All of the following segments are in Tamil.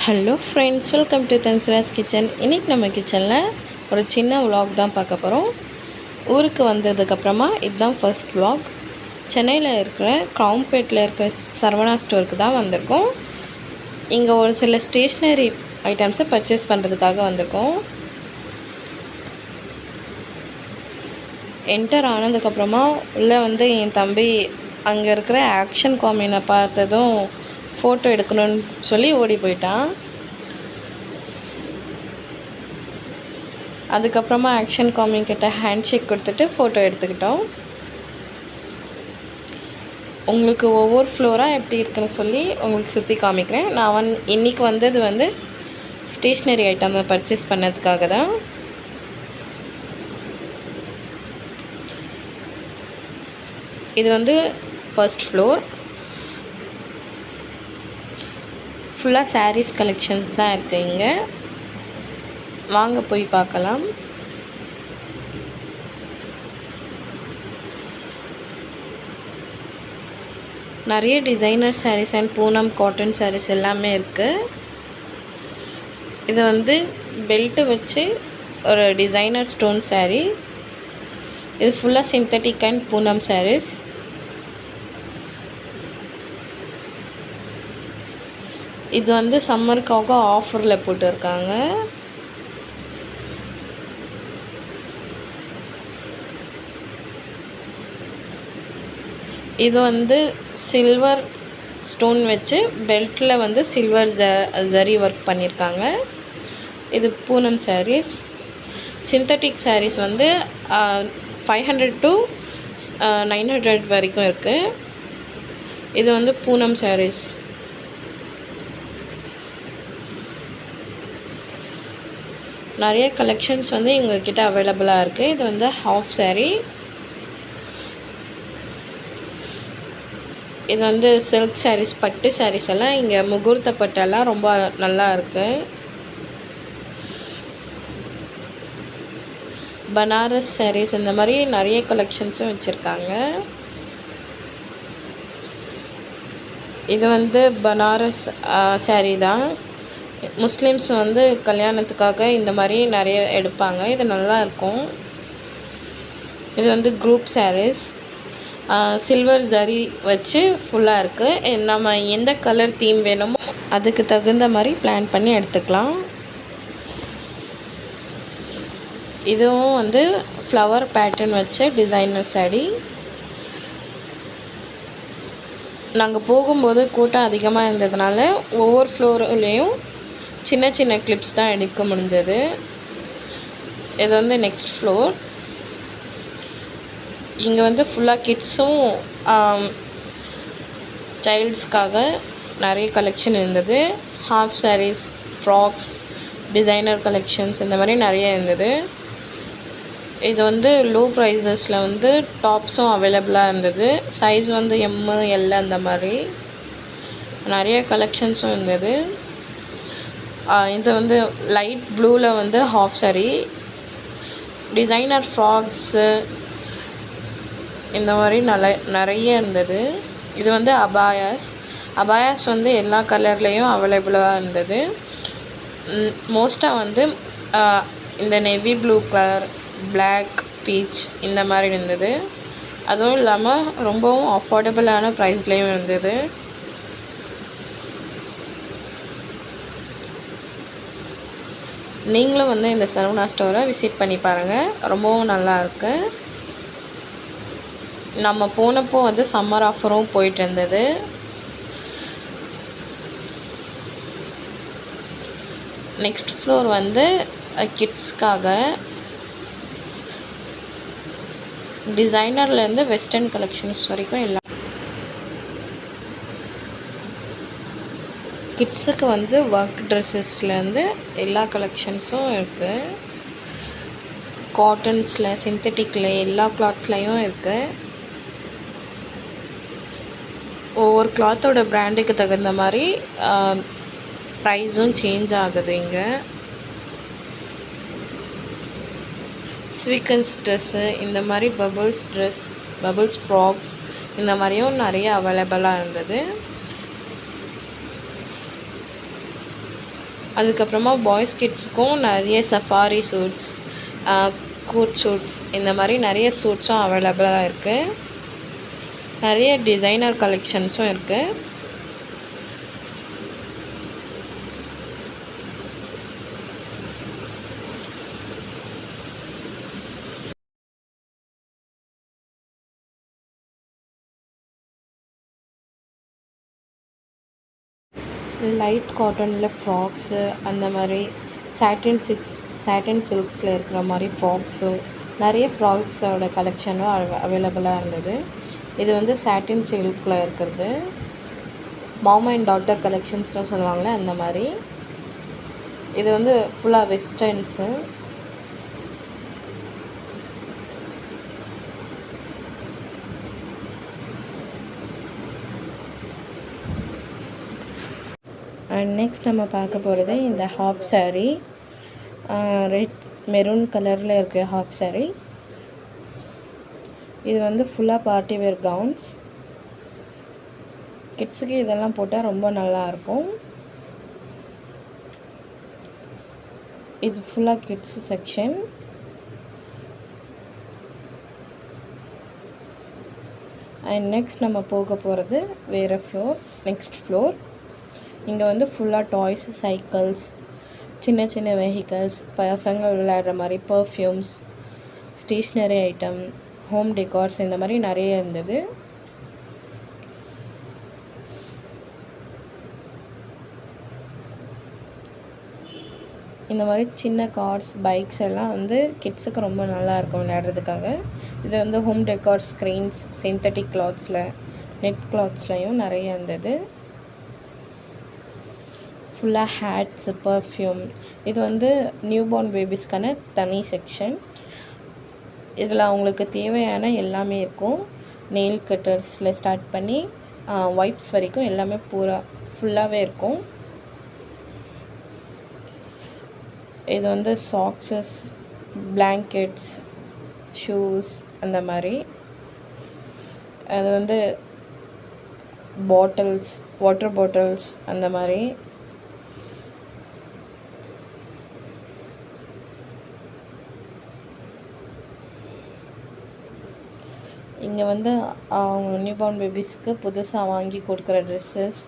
Hello friends, welcome to Thansira's kitchen. இன்றைக்கி நம்ம கிச்சனில் ஒரு சின்ன vlog தான் பார்க்க போகிறோம். ஊருக்கு வந்ததுக்கப்புறமா இதுதான் ஃபர்ஸ்ட் vlog. சென்னையில் இருக்கிற க்ரௌன்பேட்டில் இருக்கிற சரவணா ஸ்டோருக்கு தான் வந்திருக்கோம். இங்கே ஒரு சில ஸ்டேஷ்னரி ஐட்டம்ஸை பர்ச்சேஸ் பண்ணுறதுக்காக வந்திருக்கோம். என்டர் ஆனதுக்கப்புறமா உள்ளே வந்து என் தம்பி அங்கே இருக்கிற ஆக்ஷன் காமினை பார்த்ததும் ஃபோட்டோ எடுக்கணும்னு சொல்லி ஓடி போயிட்டான். அதுக்கப்புறமா ஆக்ஷன் காமின் கிட்ட ஹேண்ட் ஷேக் கொடுத்துட்டு ஃபோட்டோ எடுத்துக்கிட்டோம். உங்களுக்கு ஒவ்வொரு ஃப்ளோராக எப்படி இருக்குன்னு சொல்லி உங்களுக்கு சுற்றி காமிக்கிறேன். நான் இன்றைக்கி வந்தது வந்து ஸ்டேஷ்னரி ஐட்டமை பர்ச்சேஸ் பண்ணதுக்காக தான். இது வந்து ஃபர்ஸ்ட் ஃப்ளோர். ஃபுல்லாக சாரீஸ் கலெக்ஷன்ஸ் தான் இருக்குது. இங்கே வாங்க போய் பார்க்கலாம். நிறைய designer sarees and Poonam cotton sarees எல்லாமே இருக்குது. இது வந்து பெல்ட்டு வச்சு ஒரு டிசைனர் ஸ்டோன் சாரீ. இது ஃபுல்லாக சிந்தட்டிக் அண்ட் பூனம் சாரீஸ். இது வந்து சம்மருக்காக ஆஃபரில் போட்டிருக்காங்க. இது வந்து சில்வர் ஸ்டோன் வச்சு பெல்ட்டில் வந்து சில்வர் ஜரி ஒர்க் பண்ணியிருக்காங்க. இது பூனம் சாரீஸ். சிந்தட்டிக் சாரீஸ் வந்து 500 to 900 வரைக்கும் இருக்குது. இது வந்து பூனம் சாரீஸ். நிறைய கலெக்ஷன்ஸ் வந்து எங்ககிட்ட அவைலபிளாக இருக்குது. இது வந்து ஹாஃப் சாரீ. இது வந்து சில்க் சாரீஸ், பட்டு சாரீஸ் எல்லாம் இங்கே முகூர்த்த பட்டெல்லாம் ரொம்ப நல்லா இருக்குது. பனாரஸ் சாரீஸ் இந்த மாதிரி நிறைய கலெக்ஷன்ஸும் வச்சுருக்காங்க. இது வந்து பனாரஸ் சாரீ தான். முஸ்லீம்ஸ் வந்து கல்யாணத்துக்காக இந்த மாதிரி நிறைய எடுப்பாங்க. இது நல்லா இருக்கும். இது வந்து குரூப் சாரீஸ். சில்வர் ஜரி வச்சு ஃபுல்லாக இருக்குது. நம்ம எந்த கலர் தீம் வேணுமோ அதுக்கு தகுந்த மாதிரி பிளான் பண்ணி எடுத்துக்கலாம். இதுவும் வந்து ஃப்ளவர் பேட்டர்ன் வச்ச டிசைனர் சாரீ. நாங்கள் போகும்போது கூட்டம் அதிகமாக இருந்ததுனால ஒவ்வொரு ஃப்ளோர்லேயும் சின்ன சின்ன கிளிப்ஸ் தான் எடுக்க முடிஞ்சது. இது வந்து நெக்ஸ்ட் ஃப்ளோர். இங்கே வந்து ஃபுல்லாக கிட்ஸும் சைல்ட்ஸ்க்காக நிறைய கலெக்ஷன் இருந்தது. Half sarees, frocks, designer collections இந்த மாதிரி நிறைய இருந்தது. இது வந்து லோ ப்ரைஸஸில் வந்து டாப்ஸும் அவைலபிளாக இருந்தது. சைஸ் வந்து M, L அந்த மாதிரி நிறைய கலெக்ஷன்ஸும் இருந்தது. இது வந்து லைட் ப்ளூவில் வந்து ஹாஃப் சாரீ, டிசைனர் ஃப்ராக்ஸு இந்த மாதிரி நிறைய இருந்தது. இது வந்து அபாயாஸ் வந்து எல்லா கலர்லேயும் அவைலபிளாக இருந்தது. மோஸ்ட்டாக வந்து இந்த navy blue colour, black, peach இந்த மாதிரி இருந்தது. அதுவும் இல்லாமல் ரொம்பவும் அஃபோர்டபுளான ப்ரைஸ்லேயும் இருந்தது. நீங்களும் வந்து இந்த சரவணா ஸ்டோரை விசிட் பண்ணி பாருங்கள். ரொம்பவும் நல்லாயிருக்கு. நம்ம போனப்போ வந்து சம்மர் ஆஃபரும் போயிட்டு இருந்தது. நெக்ஸ்ட் ஃப்ளோர் வந்து கிட்ஸ்க்காக டிசைனர்லேருந்து வெஸ்டர்ன் கலெக்ஷன்ஸ் வரைக்கும் எல்லாம். கிட்ஸுக்கு வந்து ஒர்க் ட்ரெஸ்ஸஸ்லேருந்து எல்லா கலெக்ஷன்ஸும் இருக்குது. காட்டன்ஸில், சிந்தட்டிக்கில், எல்லா கிளாத்ஸ்லேயும் இருக்குது. ஒவ்வொரு கிளாத்தோட பிராண்டுக்கு தகுந்த மாதிரி ப்ரைஸும் சேஞ்ச் ஆகுது. இங்கே ஸ்வீக்கன்ஸ் ட்ரெஸ்ஸு, இந்த மாதிரி பபுள்ஸ் ஃப்ராக்ஸ் இந்த மாதிரியும் நிறைய அவைலபிளாக இருந்தது. அதுக்கப்புறமா பாய்ஸ் கிட்ஸுக்கும் நிறைய சஃபாரி சூட்ஸ், கோட் சூட்ஸ் இந்த மாதிரி நிறைய சூட்ஸும் அவைலபிளாக இருக்குது. நிறைய டிசைனர் கலெக்ஷன்ஸும் இருக்குது. லைட் காட்டனில் ஃப்ராக்ஸு, அந்த மாதிரி சாட்டின் சில்க்ஸில் இருக்கிற மாதிரி ஃப்ராக்ஸு, நிறைய ஃப்ராக்ஸோட கலெக்ஷனும் அவைலபிளாக இருந்தது. இது வந்து சாட்டின் சில்கில் இருக்கிறது. மாம் அண்ட் டாட்டர் கலெக்ஷன்ஸ்லாம் சொல்லுவாங்களே அந்த மாதிரி. இது வந்து ஃபுல்லாக வெஸ்டர்ன்ஸு. அண்ட் நெக்ஸ்ட் நம்ம பார்க்க போகிறது இந்த ஹாஃப் சாரீ. ரெட் மெரூன் கலரில் இருக்க ஹாஃப் சாரீ. இது வந்து ஃபுல்லாக பார்ட்டி வேர் கவுன்ஸ். கிட்ஸுக்கு இதெல்லாம் போட்டால் ரொம்ப நல்லாயிருக்கும். இது ஃபுல்லாக கிட்ஸ் செக்ஷன். அண்ட் நெக்ஸ்ட் நம்ம போக போகிறது வேறு ஃப்ளோர், நெக்ஸ்ட் ஃப்ளோர். இங்கே வந்து ஃபுல்லாக டாய்ஸ், சைக்கிள்ஸ், சின்ன சின்ன வெஹிக்கல்ஸ், பசங்க விளையாடுற மாதிரி perfumes, stationery item, home decors இந்த மாதிரி நிறைய இருந்தது. இந்த மாதிரி சின்ன கார்ஸ், பைக்ஸ் எல்லாம் வந்து கிட்ஸுக்கு ரொம்ப நல்லாயிருக்கும் விளையாடுறதுக்காக. இது வந்து ஹோம் டெக்கார் ஸ்க்ரீன்ஸ், சிந்தட்டிக் கிளாத்ஸில், நெட் கிளாத்ஸ்லையும் நிறைய இருந்தது. ஃபுல்லாக ஹேட்ஸு, பர்ஃப்யூம். இது வந்து நியூபார்ன் பேபிஸ்க்கான தனி செக்ஷன். இதில் அவங்களுக்கு தேவையான எல்லாமே இருக்கும். நெயில் கட்டர்ஸில் ஸ்டார்ட் பண்ணி வைப்ஸ் வரைக்கும் எல்லாமே ஃபுல்லாகவே இருக்கும். இது வந்து சாக்ஸஸ், பிளாங்கெட்ஸ், ஷூஸ் அந்த மாதிரி. அது வந்து பாட்டில்ஸ், வாட்டர் பாட்டில்ஸ் அந்த மாதிரி. இங்கே வந்து அவங்க நியூபார்ன் பேபிஸ்க்கு புதுசாக வாங்கி கொடுக்குற ட்ரெஸ்ஸஸ்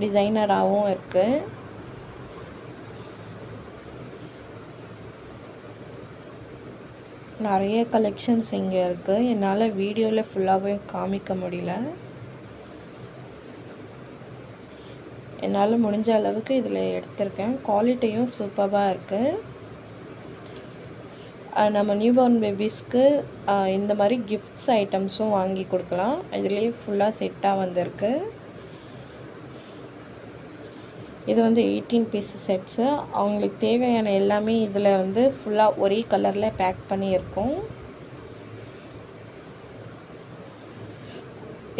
டிசைனராகவும் இருக்குது. நிறைய கலெக்ஷன்ஸ் இங்கே இருக்குது. என்னால் வீடியோவில் ஃபுல்லாகவே காமிக்க முடியல. என்னால் முடிஞ்ச அளவுக்கு இதில் எடுத்திருக்கேன். குவாலிட்டியும் சூப்பராக இருக்குது. நம்ம நியூபார்ன் பேபிஸ்க்கு இந்த மாதிரி கிஃப்ட்ஸ் ஐட்டம்ஸும் வாங்கி கொடுக்கலாம். இதுலேயே ஃபுல்லாக செட்டாக வந்திருக்கு. இது வந்து 18 பீஸ் செட்ஸு. அவங்களுக்கு தேவையான எல்லாமே இதில் வந்து ஃபுல்லாக ஒரே கலரில் பேக் பண்ணி இருக்கும்.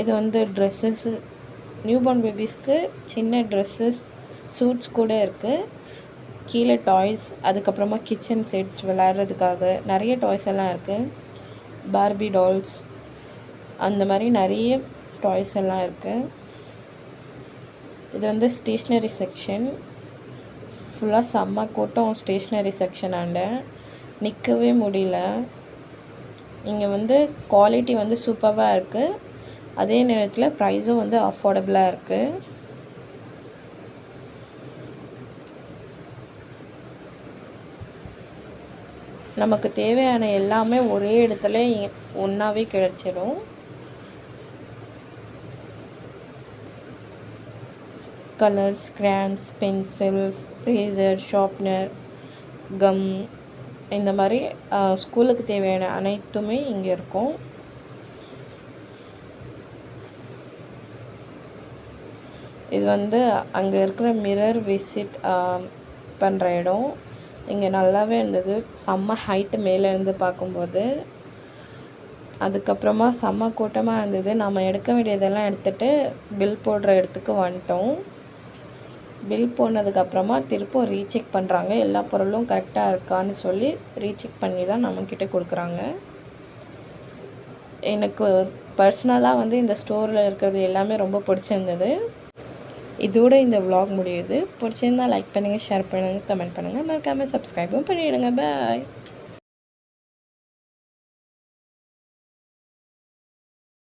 இது வந்து ட்ரெஸ்ஸஸ்ஸு, நியூபார்ன் பேபிஸ்க்கு சின்ன ட்ரெஸ்ஸஸ், சூட்ஸ் கூட இருக்குது. கீழே டாய்ஸ், அதுக்கப்புறமா கிச்சன் செட்ஸ் விளையாடுறதுக்காக நிறைய டாய்ஸ் எல்லாம் இருக்குது. பார்பி டால்ஸ் அந்த மாதிரி நிறைய டாய்ஸ் எல்லாம் இருக்குது. இது வந்து ஸ்டேஷ்னரி செக்ஷன். ஃபுல்லாக செம்ம கூட்டம் ஸ்டேஷ்னரி செக்ஷனாண்ட, நிற்கவே முடியல. இங்கே வந்து குவாலிட்டி வந்து சூப்பராக இருக்குது. அதே நேரத்தில் ப்ரைஸும் வந்து அஃபோர்டபுளாக இருக்குது. நமக்கு தேவையான எல்லாமே ஒரே இடத்துல ஒன்றாவே கிடச்சிடும். Colours, crayons, pencils, razor, sharpener, gum இந்த மாதிரி ஸ்கூலுக்கு தேவையான அனைத்துமே இங்கே இருக்கும். இது வந்து அங்கே இருக்கிற மிரர் விசிட் பண்ணுற இடம். இங்கே நல்லாவே இருந்தது. செம்ம ஹைட்டு மேலேருந்து பார்க்கும்போது. அதுக்கப்புறமா செம்ம கூட்டமாக இருந்தது. நம்ம எடுக்க வேண்டியதெல்லாம் எடுத்துகிட்டு பில் போடுற இடத்துக்கு வந்துட்டோம். பில் போனதுக்கப்புறமா திருப்பம் ரீசெக் பண்ணுறாங்க. எல்லா பொருளும் கரெக்டாக இருக்கான்னு சொல்லி ரீசெக் பண்ணி தான் நம்மக்கிட்ட கொடுக்குறாங்க. எனக்கு பர்சனலாக வந்து இந்த ஸ்டோரில் இருக்கிறது எல்லாமே ரொம்ப பிடிச்சிருந்தது. இதோட இந்த vlog முடியுது. பிடிச்சிருந்தா லைக் பண்ணுங்கள், ஷேர் பண்ணுங்கள், கமெண்ட் பண்ணுங்கள். மறக்காமல் சப்ஸ்கிரைபும் பண்ணிவிடுங்க. பாய்.